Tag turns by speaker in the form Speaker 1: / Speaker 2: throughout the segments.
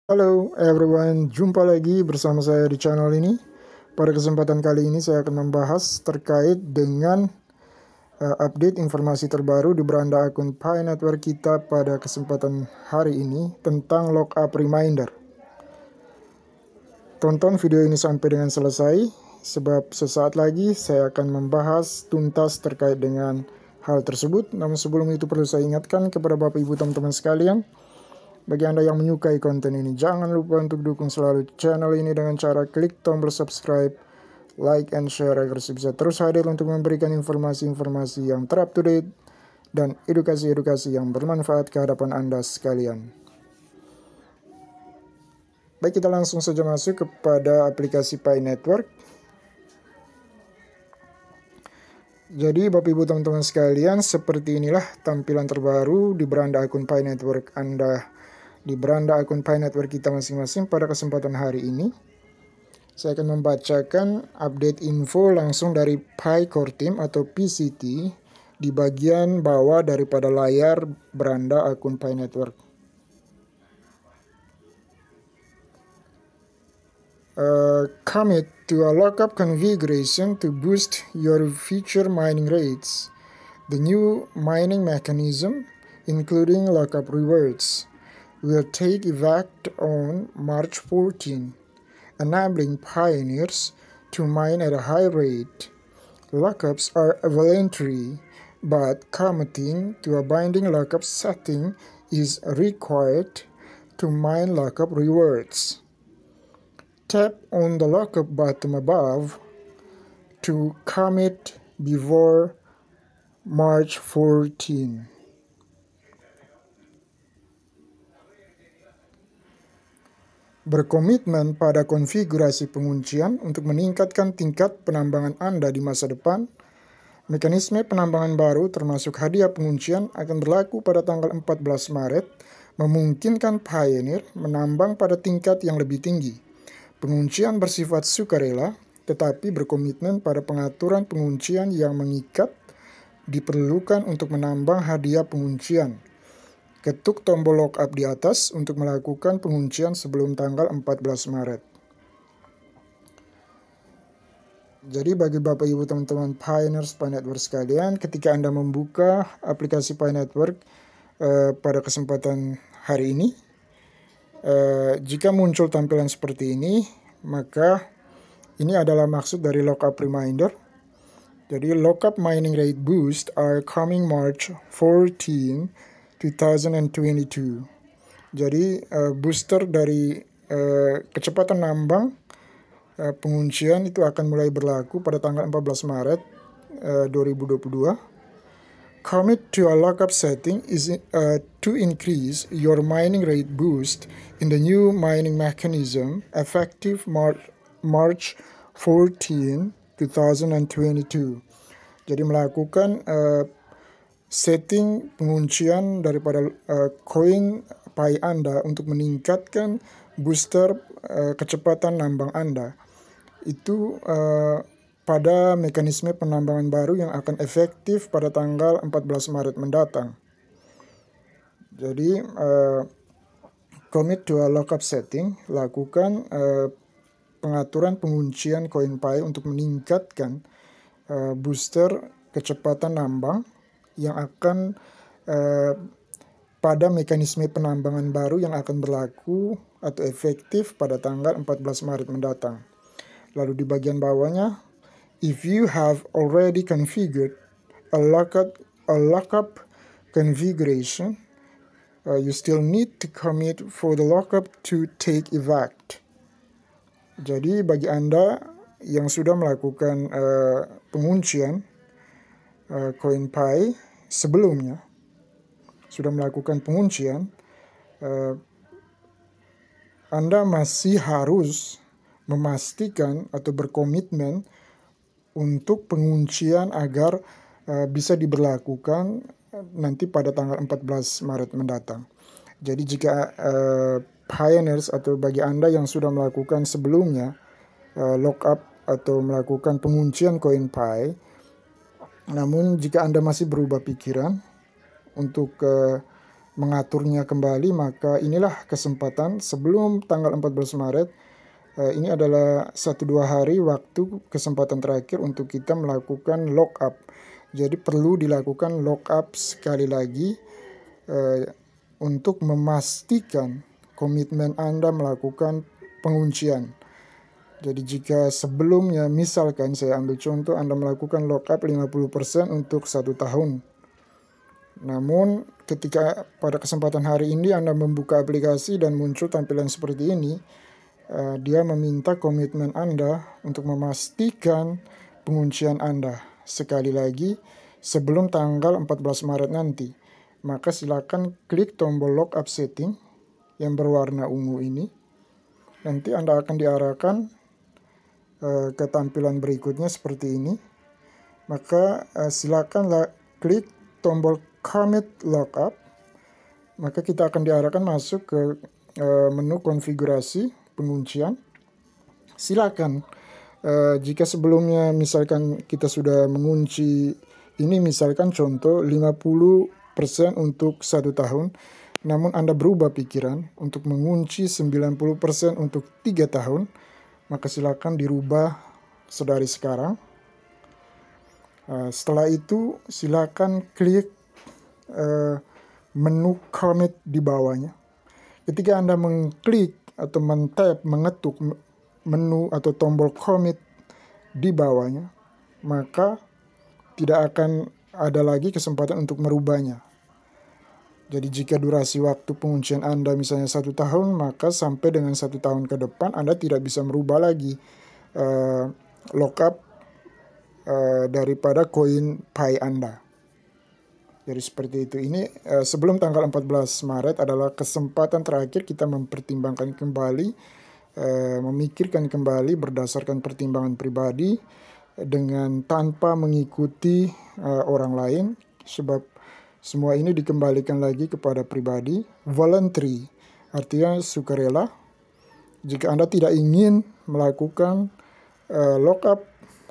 Speaker 1: Halo everyone, jumpa lagi bersama saya di channel ini. Pada kesempatan kali ini saya akan membahas terkait dengan update informasi terbaru di beranda akun Pi Network kita pada kesempatan hari ini tentang lockup reminder. Tonton video ini sampai dengan selesai, sebab sesaat lagi saya akan membahas tuntas terkait dengan hal tersebut. Namun sebelum itu perlu saya ingatkan kepada Bapak Ibu teman-teman sekalian, bagi Anda yang menyukai konten ini, jangan lupa untuk dukung selalu channel ini dengan cara klik tombol subscribe, like, and share agar saya bisa terus hadir untuk memberikan informasi-informasi yang ter up to date dan edukasi-edukasi yang bermanfaat ke hadapan Anda sekalian. Baik, kita langsung saja masuk kepada aplikasi Pi Network. Jadi Bapak Ibu teman-teman sekalian, seperti inilah tampilan terbaru di beranda akun Pi Network Anda, di beranda akun Pi Network kita masing-masing pada kesempatan hari ini. Saya akan membacakan update info langsung dari Pi Core Team atau PCT di bagian bawah daripada layar beranda akun Pi Network. Commit to a lockup configuration to boost your future mining rates. The new mining mechanism, including lockup rewards, will take effect on March 14, enabling pioneers to mine at a high rate. Lockups are voluntary, but committing to a binding lockup setting is required to mine lockup rewards. Tap on the lockup button above to commit before March 14. Berkomitmen pada konfigurasi penguncian untuk meningkatkan tingkat penambangan Anda di masa depan. Mekanisme penambangan baru termasuk hadiah penguncian akan berlaku pada tanggal 14 Maret, memungkinkan pioneer menambang pada tingkat yang lebih tinggi. Penguncian bersifat sukarela, tetapi berkomitmen pada pengaturan penguncian yang mengikat diperlukan untuk menambang hadiah penguncian. Ketuk tombol lockup di atas untuk melakukan penguncian sebelum tanggal 14 Maret. Jadi bagi Bapak Ibu teman-teman pioneers Pi Network sekalian, ketika Anda membuka aplikasi Pi Network pada kesempatan hari ini, jika muncul tampilan seperti ini, maka ini adalah maksud dari lockup reminder. Jadi lockup mining rate boost are coming March 14, 2022. Jadi booster dari kecepatan nambang penguncian itu akan mulai berlaku pada tanggal 14 Maret 2022. Commit to a lockup setting is to increase your mining rate boost in the new mining mechanism effective March 14, 2022. Jadi melakukan setting penguncian daripada koin Pi Anda untuk meningkatkan booster kecepatan nambang Anda. Itu pada mekanisme penambangan baru yang akan efektif pada tanggal 14 Maret mendatang. Jadi, commit to a lockup setting, lakukan pengaturan penguncian koin Pi untuk meningkatkan booster kecepatan nambang yang akan pada mekanisme penambangan baru yang akan berlaku atau efektif pada tanggal 14 Maret mendatang. Lalu di bagian bawahnya, if you have already configured a lockup configuration, you still need to commit for the lockup to take effect. Jadi bagi Anda yang sudah melakukan penguncian koin Pi sebelumnya, sudah melakukan penguncian, Anda masih harus memastikan atau berkomitmen untuk penguncian agar bisa diberlakukan nanti pada tanggal 14 Maret mendatang. Jadi jika pioneers atau bagi Anda yang sudah melakukan sebelumnya lockup atau melakukan penguncian koin Pi, namun jika Anda masih berubah pikiran untuk mengaturnya kembali, maka inilah kesempatan sebelum tanggal 14 Maret. Ini adalah 1-2 hari waktu kesempatan terakhir untuk kita melakukan lockup. Jadi perlu dilakukan lockup sekali lagi untuk memastikan komitmen Anda melakukan penguncian. Jadi jika sebelumnya misalkan saya ambil contoh Anda melakukan lockup 50% untuk 1 tahun. Namun ketika pada kesempatan hari ini Anda membuka aplikasi dan muncul tampilan seperti ini, dia meminta komitmen Anda untuk memastikan penguncian Anda sekali lagi sebelum tanggal 14 Maret nanti. Maka silakan klik tombol lockup setting yang berwarna ungu ini. Nanti Anda akan diarahkan ke tampilan berikutnya seperti ini. Maka silakan klik tombol commit lockup. Maka kita akan diarahkan masuk ke menu konfigurasi penguncian. Silakan jika sebelumnya misalkan kita sudah mengunci ini, misalkan contoh 50% untuk 1 tahun, namun Anda berubah pikiran untuk mengunci 90% untuk 3 tahun, maka silakan dirubah sedari sekarang. Setelah itu silakan klik menu commit di bawahnya. Ketika Anda mengklik atau mengetuk menu atau tombol commit di bawahnya, maka tidak akan ada lagi kesempatan untuk merubahnya. Jadi jika durasi waktu penguncian Anda misalnya 1 tahun, maka sampai dengan 1 tahun ke depan Anda tidak bisa merubah lagi lockup daripada koin Pi Anda. Jadi seperti itu. Ini sebelum tanggal 14 Maret adalah kesempatan terakhir kita mempertimbangkan kembali, memikirkan kembali berdasarkan pertimbangan pribadi dengan tanpa mengikuti orang lain, sebab semua ini dikembalikan lagi kepada pribadi. Voluntary artinya sukarela. Jika Anda tidak ingin melakukan lockup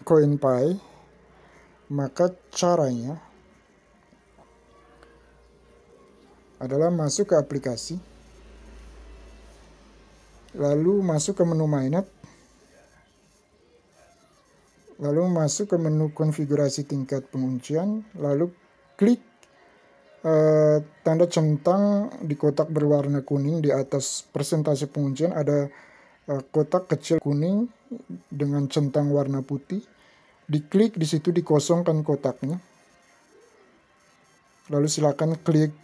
Speaker 1: koin Pi, maka caranya adalah masuk ke aplikasi, lalu masuk ke menu mainnet, lalu masuk ke menu konfigurasi tingkat penguncian, lalu klik tanda centang di kotak berwarna kuning di atas persentase penguncian. Ada kotak kecil kuning dengan centang warna putih. Diklik di situ, dikosongkan kotaknya. Lalu silakan klik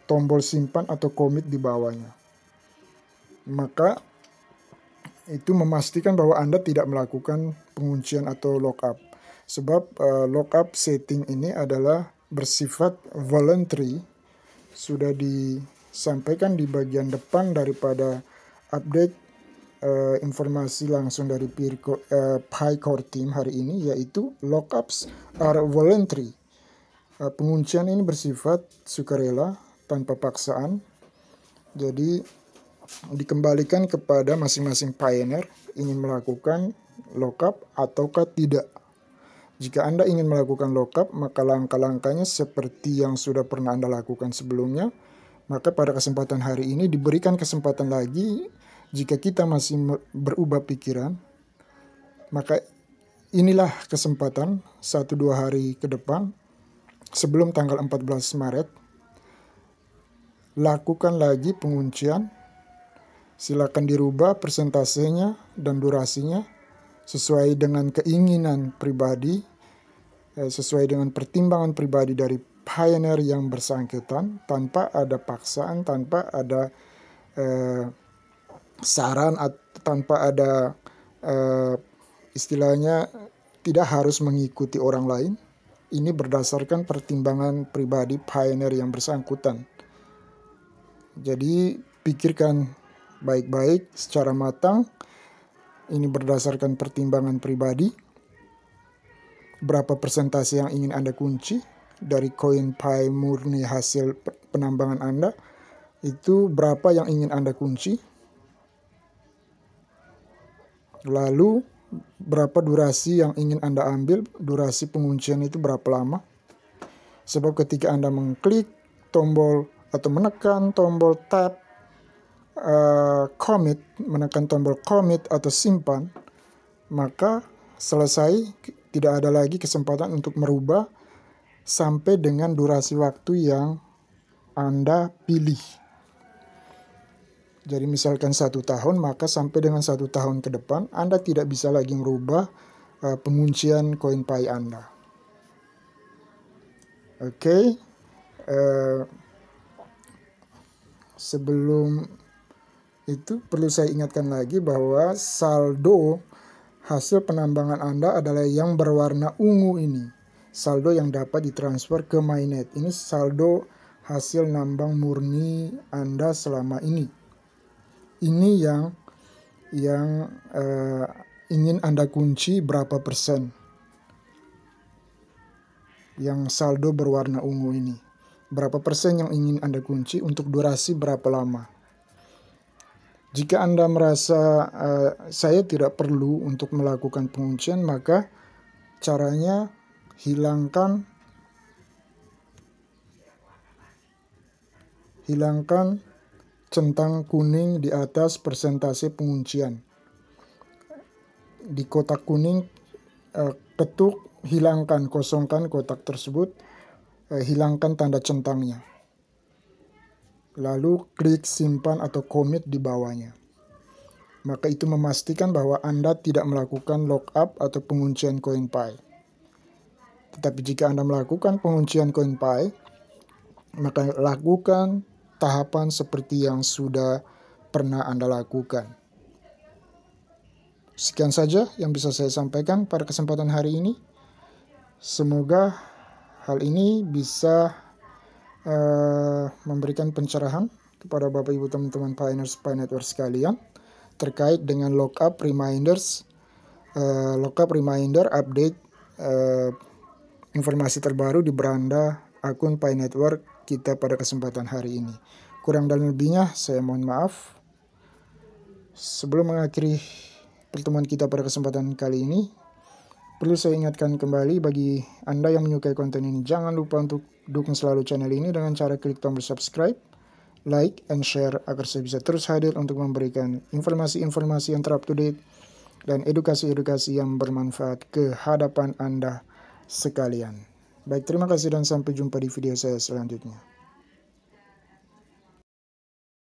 Speaker 1: tombol simpan atau commit di bawahnya. Maka itu memastikan bahwa Anda tidak melakukan penguncian atau lockup. Sebab lockup setting ini adalah bersifat voluntary. Sudah disampaikan di bagian depan daripada update informasi langsung dari Pi Core Team hari ini, yaitu lockups are voluntary. Penguncian ini bersifat sukarela, tanpa paksaan. Jadi dikembalikan kepada masing-masing pioneer ingin melakukan lockup ataukah tidak. Jika Anda ingin melakukan lockup, maka langkah-langkahnya seperti yang sudah pernah Anda lakukan sebelumnya. Maka pada kesempatan hari ini diberikan kesempatan lagi. Jika kita masih berubah pikiran, maka inilah kesempatan 1-2 hari ke depan sebelum tanggal 14 Maret. Lakukan lagi penguncian. Silakan dirubah persentasenya dan durasinya sesuai dengan keinginan pribadi, sesuai dengan pertimbangan pribadi dari pioneer yang bersangkutan, tanpa ada paksaan, tanpa ada saran, tanpa ada istilahnya tidak harus mengikuti orang lain. Ini berdasarkan pertimbangan pribadi pioneer yang bersangkutan. Jadi pikirkan baik-baik secara matang. Ini berdasarkan pertimbangan pribadi. Berapa persentase yang ingin Anda kunci dari koin Pi murni hasil penambangan Anda? Itu berapa yang ingin Anda kunci? Lalu berapa durasi yang ingin Anda ambil? Durasi penguncian itu berapa lama? Sebab ketika Anda mengklik tombol atau menekan tombol tab commit, menekan tombol commit atau simpan, maka selesai, tidak ada lagi kesempatan untuk merubah sampai dengan durasi waktu yang Anda pilih. Jadi misalkan 1 tahun, maka sampai dengan 1 tahun ke depan Anda tidak bisa lagi merubah penguncian CoinPi Anda. Oke. Sebelum itu perlu saya ingatkan lagi bahwa saldo hasil penambangan Anda adalah yang berwarna ungu ini. Saldo yang dapat ditransfer ke Mainnet. Ini saldo hasil nambang murni Anda selama ini. Ini yang ingin Anda kunci berapa persen. Yang saldo berwarna ungu ini. Berapa persen yang ingin Anda kunci untuk durasi berapa lama. Jika Anda merasa saya tidak perlu untuk melakukan penguncian, maka caranya hilangkan centang kuning di atas persentase penguncian. Di kotak kuning ketuk, hilangkan, kosongkan kotak tersebut, hilangkan tanda centangnya. Lalu klik simpan atau commit di bawahnya. Maka itu memastikan bahwa Anda tidak melakukan lockup atau penguncian CoinPi. Tetapi jika Anda melakukan penguncian CoinPi, maka lakukan tahapan seperti yang sudah pernah Anda lakukan. Sekian saja yang bisa saya sampaikan pada kesempatan hari ini. Semoga hal ini bisa memberikan pencerahan kepada Bapak Ibu teman-teman pioneers Pi Network sekalian terkait dengan lockup reminders, update informasi terbaru di beranda akun Pi Network kita pada kesempatan hari ini. Kurang dan lebihnya saya mohon maaf. Sebelum mengakhiri pertemuan kita pada kesempatan kali ini, perlu saya ingatkan kembali bagi Anda yang menyukai konten ini, jangan lupa untuk dukung selalu channel ini dengan cara klik tombol subscribe, like, and share agar saya bisa terus hadir untuk memberikan informasi-informasi yang ter-up-to-date dan edukasi-edukasi yang bermanfaat ke hadapan Anda sekalian. Baik, terima kasih dan sampai jumpa di video saya selanjutnya.